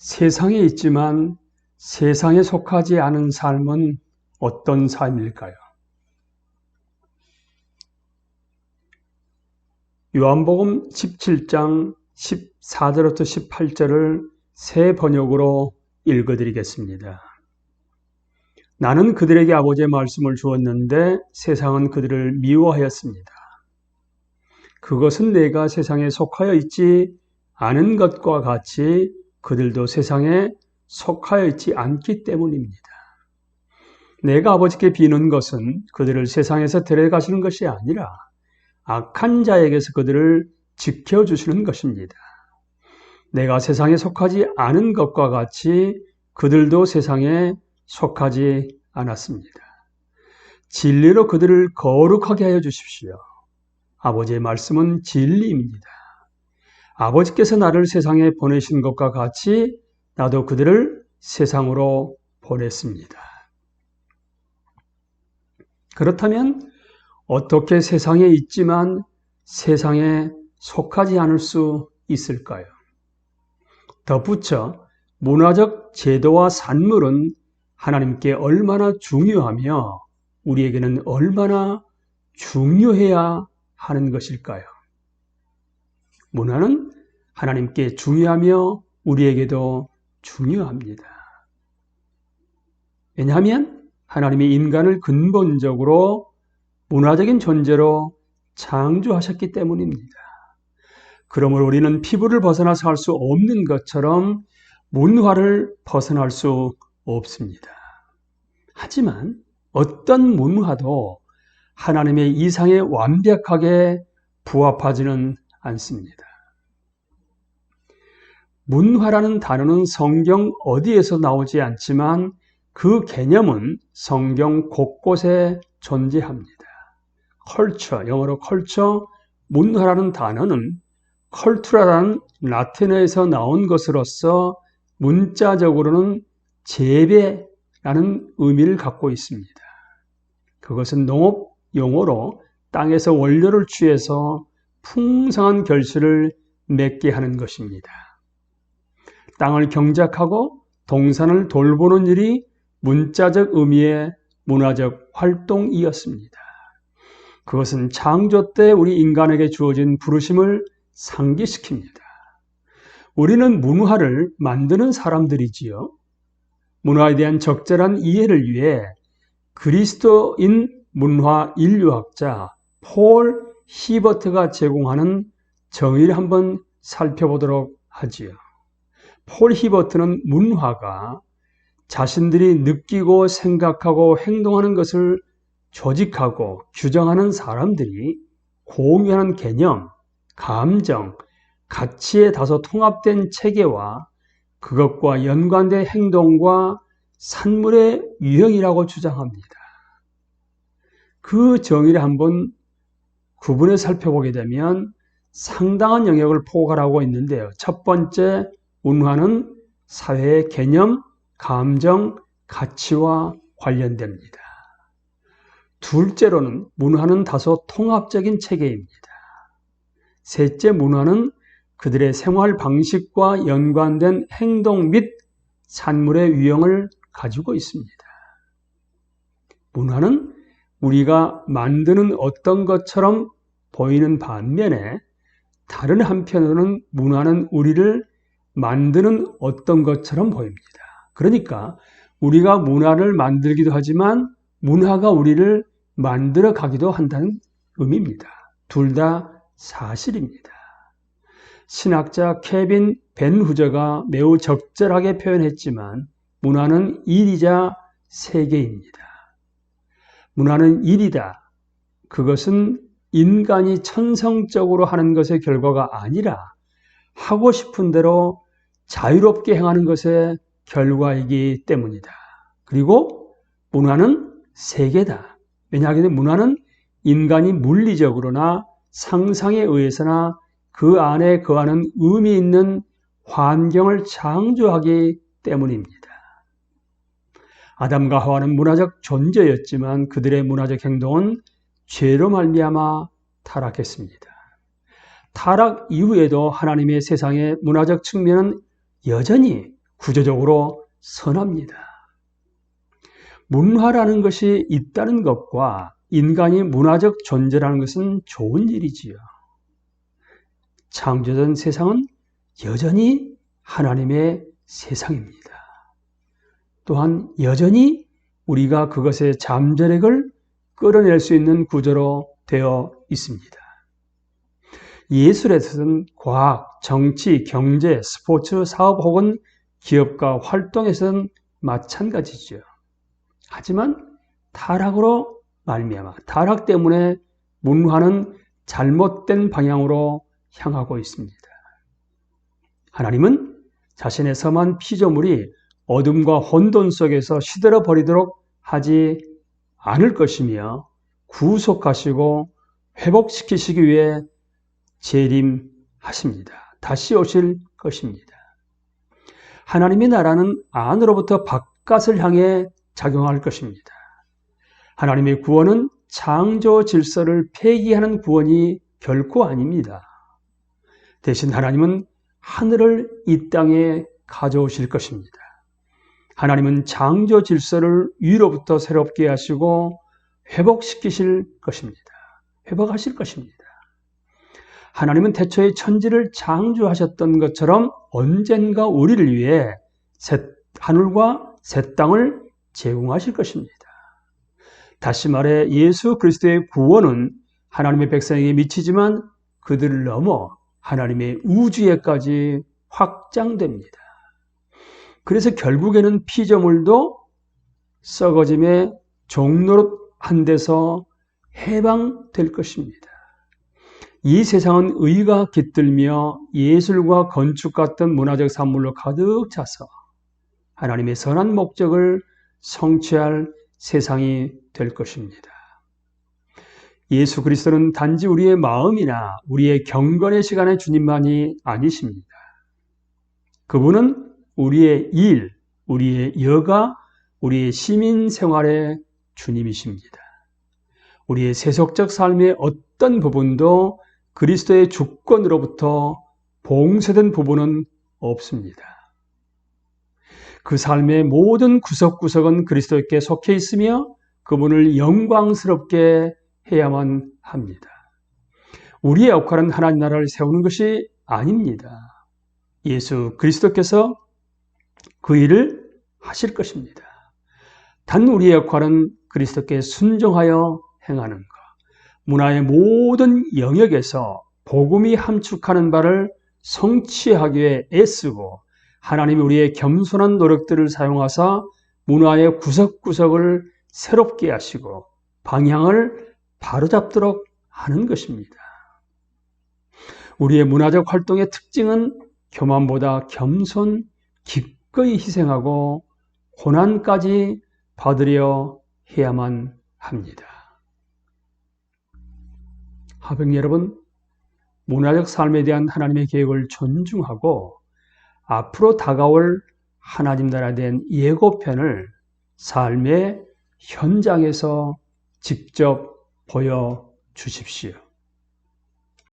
세상에 있지만 세상에 속하지 않은 삶은 어떤 삶일까요? 요한복음 17장 14절부터 18절을 새 번역으로 읽어드리겠습니다. 나는 그들에게 아버지의 말씀을 주었는데 세상은 그들을 미워하였습니다. 그것은 내가 세상에 속하여 있지 않은 것과 같이 그들도 세상에 속하여 있지 않기 때문입니다. 내가 아버지께 비는 것은 그들을 세상에서 데려가시는 것이 아니라 악한 자에게서 그들을 지켜주시는 것입니다. 내가 세상에 속하지 않은 것과 같이 그들도 세상에 속하지 않았습니다. 진리로 그들을 거룩하게 하여 주십시오. 아버지의 말씀은 진리입니다. 아버지께서 나를 세상에 보내신 것과 같이 나도 그들을 세상으로 보냈습니다. 그렇다면 어떻게 세상에 있지만 세상에 속하지 않을 수 있을까요? 덧붙여 문화적 제도와 산물은 하나님께 얼마나 중요하며 우리에게는 얼마나 중요해야 하는 것일까요? 문화는 하나님께 중요하며 우리에게도 중요합니다. 왜냐하면 하나님이 인간을 근본적으로 문화적인 존재로 창조하셨기 때문입니다. 그러므로 우리는 피부를 벗어나서 할 수 없는 것처럼 문화를 벗어날 수 없습니다. 하지만 어떤 문화도 하나님의 이상에 완벽하게 부합하지는 않습니다. 문화라는 단어는 성경 어디에서 나오지 않지만 그 개념은 성경 곳곳에 존재합니다. 컬처, 영어로 컬처, 문화라는 단어는 컬투라라는 라틴어에서 나온 것으로서 문자적으로는 재배라는 의미를 갖고 있습니다. 그것은 농업 용어로 땅에서 원료를 취해서 풍성한 결실을 맺게 하는 것입니다. 땅을 경작하고 동산을 돌보는 일이 문자적 의미의 문화적 활동이었습니다. 그것은 창조 때 우리 인간에게 주어진 부르심을 상기시킵니다. 우리는 문화를 만드는 사람들이지요. 문화에 대한 적절한 이해를 위해 그리스도인 문화 인류학자 폴 히버트가 제공하는 정의를 한번 살펴보도록 하지요. 폴 히버트는 문화가 자신들이 느끼고 생각하고 행동하는 것을 조직하고 규정하는 사람들이 공유하는 개념, 감정, 가치에 다소 통합된 체계와 그것과 연관된 행동과 산물의 유형이라고 주장합니다. 그 정의를 한번 구분해 살펴보게 되면 상당한 영역을 포괄하고 있는데요. 첫 번째, 문화는 사회의 개념, 감정, 가치와 관련됩니다. 둘째로는 문화는 다소 통합적인 체계입니다. 셋째, 문화는 그들의 생활 방식과 연관된 행동 및 산물의 유형을 가지고 있습니다. 문화는 우리가 만드는 어떤 것처럼 보이는 반면에 다른 한편으로는 문화는 우리를 만드는 어떤 것처럼 보입니다. 그러니까 우리가 문화를 만들기도 하지만 문화가 우리를 만들어 가기도 한다는 의미입니다. 둘 다 사실입니다. 신학자 케빈 벤후저가 매우 적절하게 표현했지만 문화는 일이자 세계입니다. 문화는 일이다. 그것은 인간이 천성적으로 하는 것의 결과가 아니라 하고 싶은 대로 자유롭게 행하는 것의 결과이기 때문이다. 그리고 문화는 세계다. 왜냐하면 문화는 인간이 물리적으로나 상상에 의해서나 그 안에 거하는 의미 있는 환경을 창조하기 때문입니다. 아담과 하와는 문화적 존재였지만 그들의 문화적 행동은 죄로 말미암아 타락했습니다. 타락 이후에도 하나님의 세상의 문화적 측면은 여전히 구조적으로 선합니다. 문화라는 것이 있다는 것과 인간이 문화적 존재라는 것은 좋은 일이지요. 창조된 세상은 여전히 하나님의 세상입니다. 또한 여전히 우리가 그것의 잠재력을 끌어낼 수 있는 구조로 되어 있습니다. 예술에서는 과학, 정치, 경제, 스포츠, 사업 혹은 기업과 활동에서는 마찬가지죠. 하지만 타락으로 말미암아 타락 때문에 문화는 잘못된 방향으로 향하고 있습니다. 하나님은 자신의 섬한 피조물이 어둠과 혼돈 속에서 시들어 버리도록 하지 않을 것이며 구속하시고 회복시키시기 위해 재림하십니다. 다시 오실 것입니다. 하나님의 나라는 안으로부터 바깥을 향해 작용할 것입니다. 하나님의 구원은 창조 질서를 폐기하는 구원이 결코 아닙니다. 대신 하나님은 하늘을 이 땅에 가져오실 것입니다. 하나님은 창조 질서를 위로부터 새롭게 하시고 회복시키실 것입니다. 회복하실 것입니다. 하나님은 태초에 천지를 창조하셨던 것처럼 언젠가 우리를 위해 새 하늘과 새 땅을 제공하실 것입니다. 다시 말해 예수 그리스도의 구원은 하나님의 백성에게 미치지만 그들을 넘어 하나님의 우주에까지 확장됩니다. 그래서 결국에는 피조물도 썩어짐의 종로한 데서 해방될 것입니다. 이 세상은 의가 깃들며 예술과 건축 같은 문화적 산물로 가득 차서 하나님의 선한 목적을 성취할 세상이 될 것입니다. 예수 그리스도는 단지 우리의 마음이나 우리의 경건의 시간의 주님만이 아니십니다. 그분은 우리의 일, 우리의 여가, 우리의 시민 생활의 주님이십니다. 우리의 세속적 삶의 어떤 부분도 그리스도의 주권으로부터 봉쇄된 부분은 없습니다. 그 삶의 모든 구석구석은 그리스도께 속해 있으며 그분을 영광스럽게 해야만 합니다. 우리의 역할은 하나님 나라를 세우는 것이 아닙니다. 예수 그리스도께서 그 일을 하실 것입니다. 단 우리의 역할은 그리스도께 순종하여 행하는 것, 문화의 모든 영역에서 복음이 함축하는 바를 성취하기 위해 애쓰고 하나님이 우리의 겸손한 노력들을 사용하사 문화의 구석구석을 새롭게 하시고 방향을 바로잡도록 하는 것입니다. 우리의 문화적 활동의 특징은 교만보다 겸손, 기꺼이 희생하고 고난까지 받으려 해야만 합니다. 하병 여러분, 문화적 삶에 대한 하나님의 계획을 존중하고 앞으로 다가올 하나님 나라에 대한 예고편을 삶의 현장에서 직접 보여주십시오.